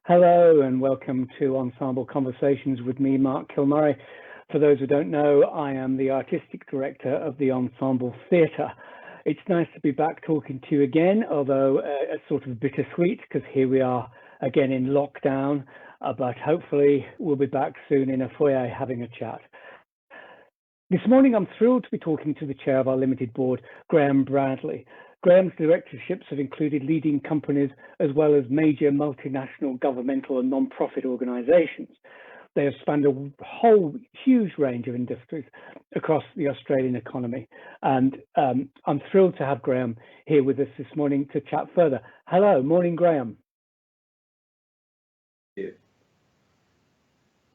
Hello and welcome to Ensemble Conversations with me, Mark Kilmurry. For those who don't know, I am the Artistic Director of the Ensemble Theatre. It's nice to be back talking to you again, although it's sort of bittersweet because here we are again in lockdown, but hopefully we'll be back soon in a foyer having a chat. This morning I'm thrilled to be talking to the chair of our limited board, Graham Bradley. Graham's directorships have included leading companies as well as major multinational governmental and non-profit organisations. They have spanned a whole huge range of industries across the Australian economy. And I'm thrilled to have Graham here with us this morning to chat further. Hello, morning, Graham. Yeah.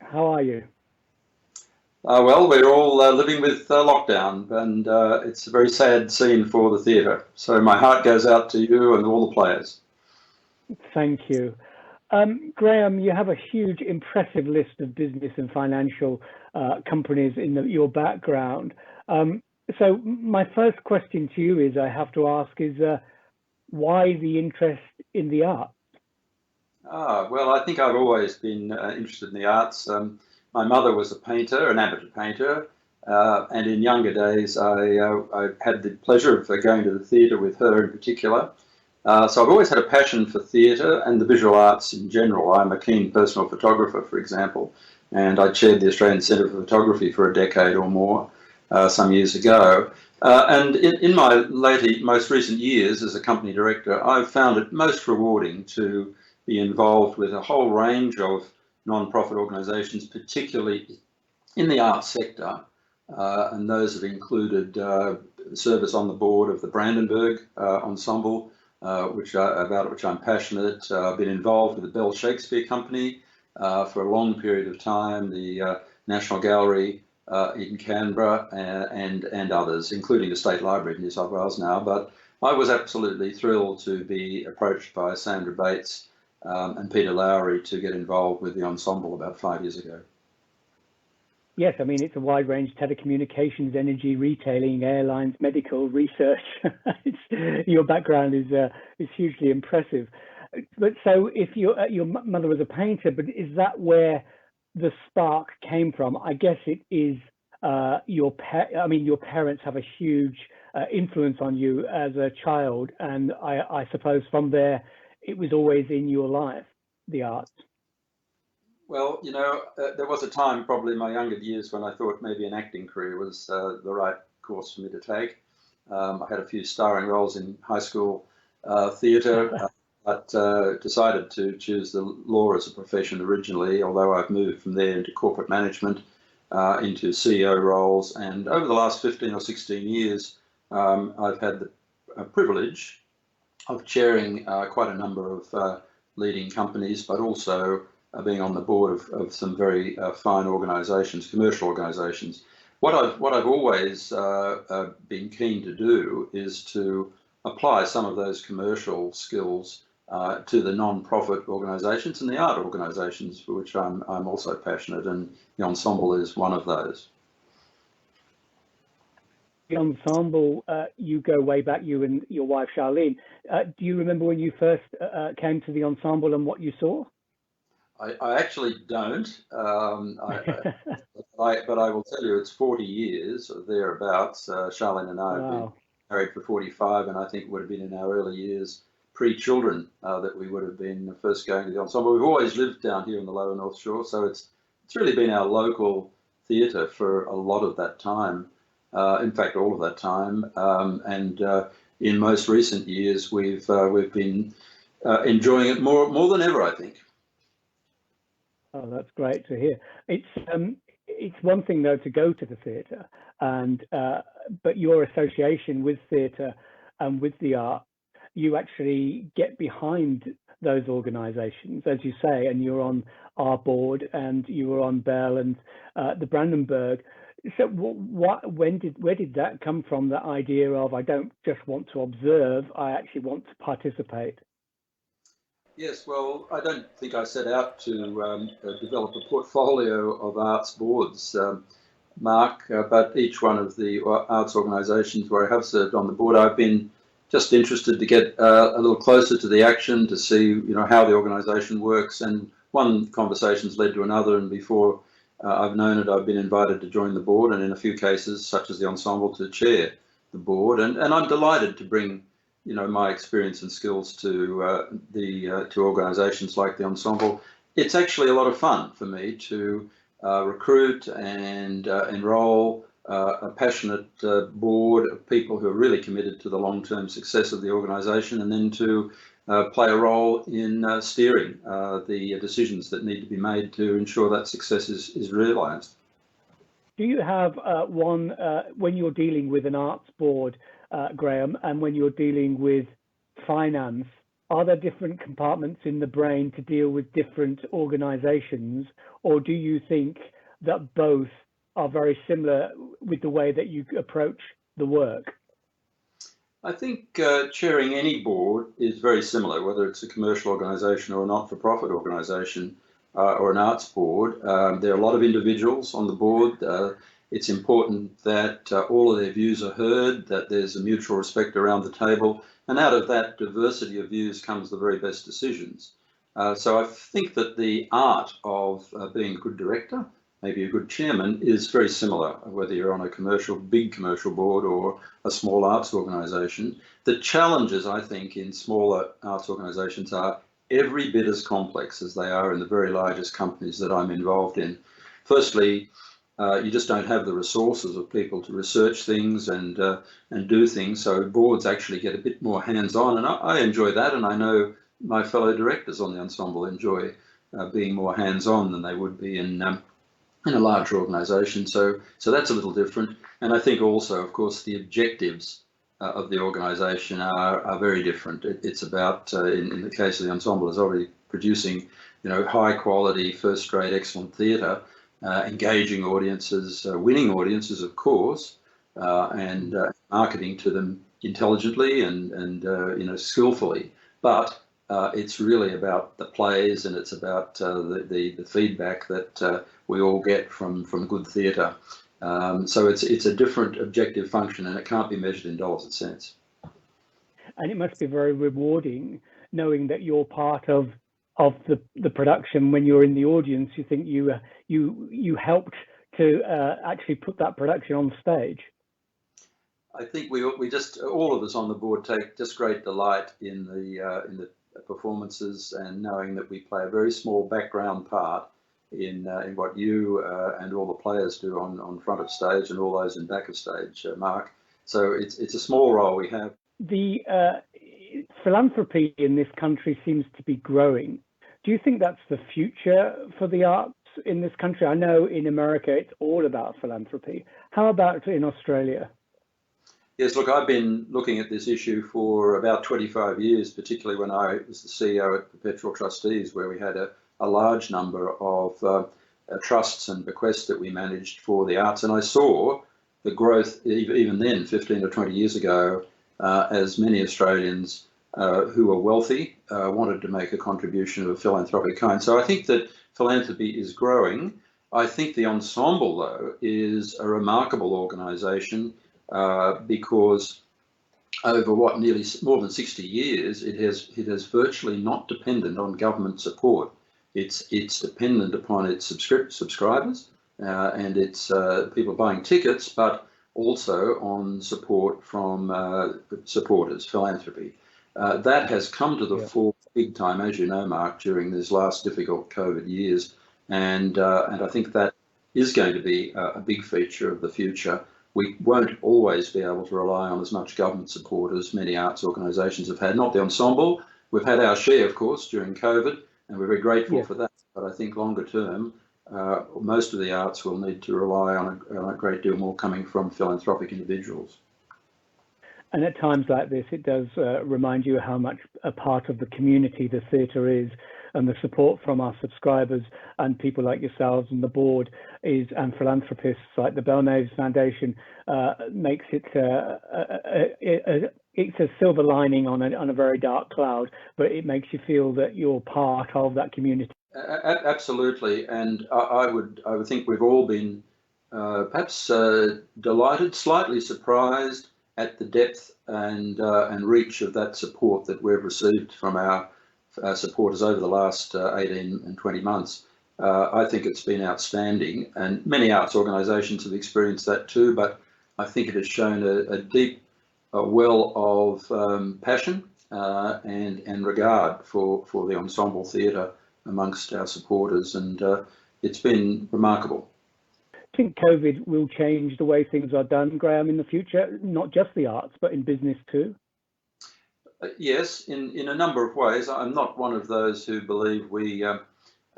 How are you? Well, we're all living with lockdown, and it's a very sad scene for the theatre. So my heart goes out to you and all the players. Thank you. Graham, you have a huge, impressive list of business and financial companies in your background. So my first question to you is, I have to ask, is why the interest in the arts? Well, I think I've always been interested in the arts. My mother was a painter, an avid painter, and in younger days I had the pleasure of going to the theatre with her in particular. So I've always had a passion for theatre and the visual arts in general. I'm a keen personal photographer, for example, and I chaired the Australian Centre for Photography for a decade or more some years ago. And in my most recent years as a company director, I've found it most rewarding to be involved with a whole range of non-profit organisations, particularly in the arts sector, and those have included service on the board of the Brandenburg Ensemble, about which I'm passionate. I've been involved with the Bell Shakespeare Company for a long period of time, the National Gallery in Canberra, and others, including the State Library of New South Wales now. But I was absolutely thrilled to be approached by Sandra Bates and Peter Lowry to get involved with the ensemble about 5 years ago. Yes, I mean, it's a wide range: telecommunications, energy, retailing, airlines, medical, research. Your background is hugely impressive. But so, if your mother was a painter, but is that where the spark came from? I guess it is your parents have a huge influence on you as a child, and I suppose from there it was always in your life, the arts. Well, there was a time probably in my younger years when I thought maybe an acting career was the right course for me to take. I had a few starring roles in high school theatre, but decided to choose the law as a profession originally, although I've moved from there into corporate management, into CEO roles. And over the last 15 or 16 years, I've had the privilege of chairing quite a number of leading companies, but also being on the board of some very fine organisations, commercial organisations. What I've always been keen to do is to apply some of those commercial skills to the non-profit organisations and the art organisations, for which I'm also passionate, and the ensemble is one of those. The ensemble, you go way back, you and your wife Charlene. Do you remember when you first came to the ensemble and what you saw? I actually don't, but I will tell you it's 40 years or thereabouts. Charlene and I have been married for 45, and I think it would have been in our early years, pre-children, that we would have been first going to the ensemble. We've always lived down here in the Lower North Shore, so it's really been our local theatre for a lot of that time. In fact, all of that time, and in most recent years, we've been enjoying it more than ever, I think. Oh, that's great to hear. It's one thing though to go to the theatre, and but your association with theatre and with the art, you actually get behind those organisations, as you say, and you're on our board, and you were on Bell and the Brandenburg. So where did that come from, the idea of, I don't just want to observe, I actually want to participate? Yes, well, I don't think I set out to develop a portfolio of arts boards, Mark, but each one of the arts organisations where I have served on the board, I've been just interested to get a little closer to the action, to see how the organisation works. And one conversation's led to another, and before I've known it, I've been invited to join the board, and in a few cases, such as the Ensemble, to chair the board. And I'm delighted to bring my experience and skills to to organisations like the Ensemble. It's actually a lot of fun for me to recruit and enrol a passionate board of people who are really committed to the long-term success of the organisation, and then to play a role in steering the decisions that need to be made to ensure that success is realised. Do you have when you're dealing with an arts board, Graham, and when you're dealing with finance, are there different compartments in the brain to deal with different organisations, or do you think that both are very similar with the way that you approach the work? I think chairing any board is very similar, whether it's a commercial organisation or a not-for-profit organisation or an arts board. There are a lot of individuals on the board. It's important that all of their views are heard, that there's a mutual respect around the table, and out of that diversity of views comes the very best decisions. So I think that the art of being a good director, maybe a good chairman, is very similar, whether you're on a big commercial board or a small arts organisation. The challenges, I think, in smaller arts organisations are every bit as complex as they are in the very largest companies that I'm involved in. Firstly, you just don't have the resources of people to research things and do things, so boards actually get a bit more hands-on, and I enjoy that, and I know my fellow directors on the Ensemble enjoy being more hands-on than they would be in a larger organisation. So that's a little different. And I think also, of course, the objectives of the organisation are very different. It's about, in the case of the Ensemble, is already producing, high quality, first rate, excellent theatre, engaging audiences, winning audiences, of course, and marketing to them intelligently and skillfully. But it's really about the plays, and it's about the feedback that we all get from good theatre. So it's a different objective function, and it can't be measured in dollars and cents. And it must be very rewarding knowing that you're part of the production. When you're in the audience, you think you helped to actually put that production on stage. I think we just, all of us on the board, take just great delight in the performances, and knowing that we play a very small background part in what you and all the players do on front of stage, and all those in back of stage, Mark. So it's a small role we have. The philanthropy in this country seems to be growing. Do you think that's the future for the arts in this country? I know in America it's all about philanthropy. How about in Australia? Yes, look, I've been looking at this issue for about 25 years, particularly when I was the CEO at Perpetual Trustees, where we had a large number of trusts and bequests that we managed for the arts. And I saw the growth, even then, 15 or 20 years ago, as many Australians who were wealthy wanted to make a contribution of a philanthropic kind. So I think that philanthropy is growing. I think the Ensemble, though, is a remarkable organisation because over nearly more than 60 years, it has virtually not depended on government support. It's dependent upon its subscribers and its people buying tickets, but also on support from supporters, philanthropy. That has come to the fore big time, as you know, Mark, during these last difficult COVID years, and I think that is going to be a big feature of the future. We won't always be able to rely on as much government support as many arts organisations have had. Not the Ensemble. We've had our share, of course, during COVID, and we're very grateful for that. But I think longer term, most of the arts will need to rely on a great deal more coming from philanthropic individuals. And at times like this, it does remind you how much a part of the community the theatre is, and the support from our subscribers and people like yourselves and the board and philanthropists like the Belknaves Foundation makes it it's a silver lining on a very dark cloud, but it makes you feel that you're part of that community. Absolutely, and I would think we've all been perhaps delighted, slightly surprised, at the depth and reach of that support that we've received from our supporters over the last 18 and 20 months. I think it's been outstanding, and many arts organisations have experienced that too, but I think it has shown a deep well of passion and regard for the ensemble theatre amongst our supporters, and it's been remarkable. I think COVID will change the way things are done, Graham, in the future, not just the arts, but in business too. Yes, in a number of ways. I'm not one of those who believe we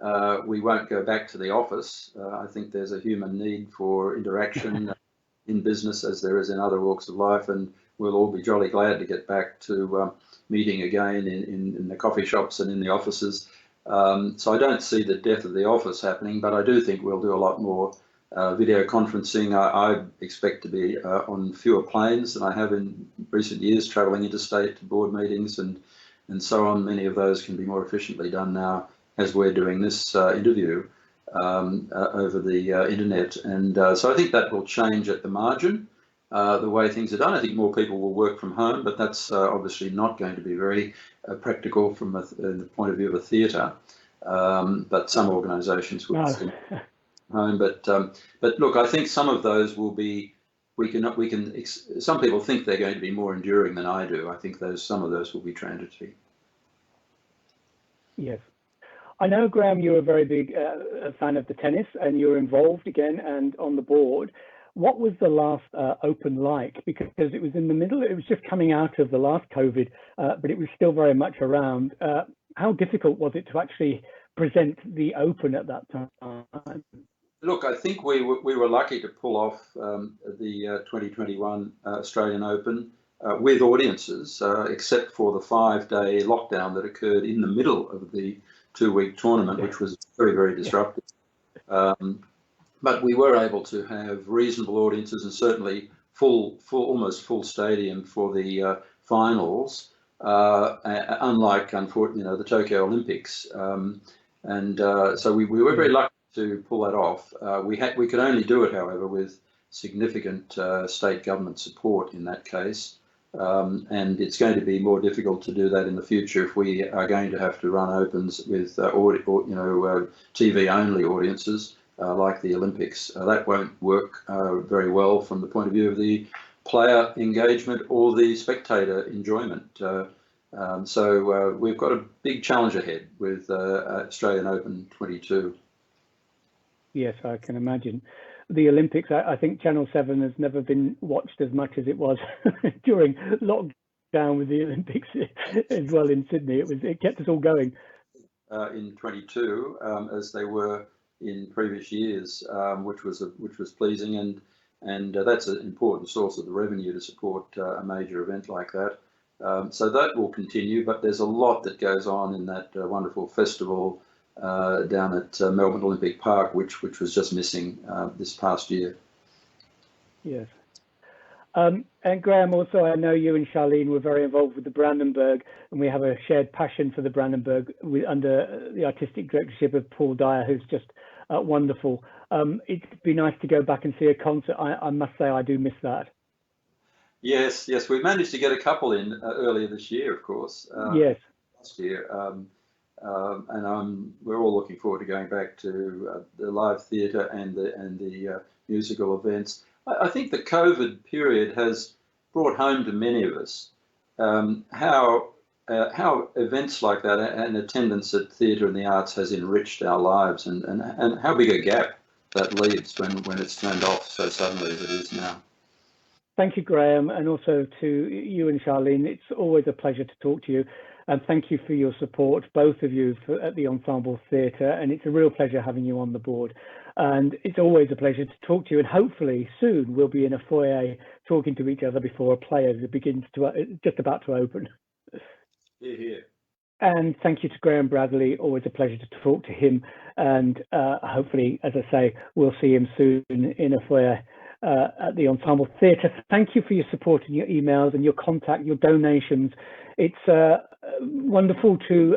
won't go back to the office. I think there's a human need for interaction in business as there is in other walks of life, and we'll all be jolly glad to get back to meeting again in the coffee shops and in the offices. So I don't see the death of the office happening, but I do think we'll do a lot more video conferencing. I expect to be on fewer planes than I have in recent years, travelling interstate to board meetings and so on. Many of those can be more efficiently done now as we're doing this interview over the internet. And so I think that will change at the margin, the way things are done. I think more people will work from home, but that's obviously not going to be very practical from the point of view of a theatre. But some organisations will stay home. But look, I think some of those will be. Some people think they're going to be more enduring than I do. I think some of those will be transitory. Yes. I know, Graham, you're a very big fan of the tennis, and you're involved again and on the board. What was the last Open like? Because it was in the middle, it was just coming out of the last COVID, but it was still very much around. How difficult was it to actually present the Open at that time? Look, I think we were lucky to pull off the 2021 Australian Open with audiences, except for the 5-day lockdown that occurred in the middle of the 2-week tournament, which was very, very disruptive. But we were able to have reasonable audiences and certainly almost full stadium for the finals, unlike, unfortunately, the Tokyo Olympics. So we were very lucky to pull that off. We could only do it, however, with significant state government support in that case. And it's going to be more difficult to do that in the future if we are going to have to run Opens with TV-only audiences like the Olympics. That won't work very well from the point of view of the player engagement or the spectator enjoyment. So we've got a big challenge ahead with Australian Open 22. Yes, I can imagine. The Olympics, I think Channel 7 has never been watched as much as it was during lockdown with the Olympics as well in Sydney. It kept us all going. In 22, as they were in previous years, which was pleasing, and that's an important source of the revenue to support a major event like that. So that will continue, but there's a lot that goes on in that wonderful festival down at Melbourne Olympic Park, which was just missing this past year. Yes. And Graham, also, I know you and Charlene were very involved with the Brandenburg, and we have a shared passion for the Brandenburg under the artistic directorship of Paul Dyer, who's just wonderful. It'd be nice to go back and see a concert. I must say I do miss that. Yes, we managed to get a couple in earlier this year, of course. Yes. Last year. And we're all looking forward to going back to the live theatre and the musical events. I think the COVID period has brought home to many of us how events like that and attendance at theatre and the arts has enriched our lives, and how big a gap that leaves when it's turned off so suddenly as it is now. Thank you, Graham, and also to you and Charlene. It's always a pleasure to talk to you. And thank you for your support, both of you, at the Ensemble Theatre. And it's a real pleasure having you on the board. And it's always a pleasure to talk to you. And hopefully soon we'll be in a foyer talking to each other before a play begins just about to open. Hear, hear. And thank you to Graham Bradley. Always a pleasure to talk to him. And hopefully, as I say, we'll see him soon in a foyer at the Ensemble Theatre. Thank you for your support and your emails and your contact, your donations. It's wonderful to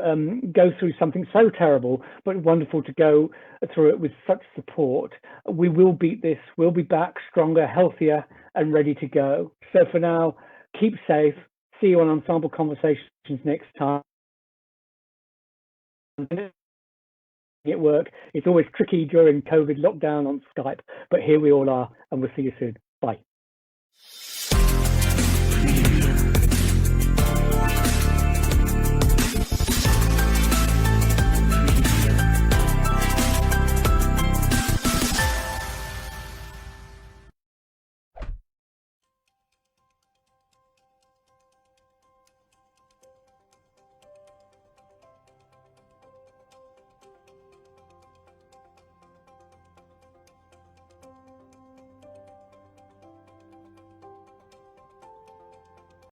go through something so terrible, but wonderful to go through it with such support. We will beat this. We'll be back stronger, healthier, and ready to go. So for now, keep safe. See you on Ensemble Conversations next time. At work, it's always tricky during COVID lockdown on Skype, but here we all are, and we'll see you soon.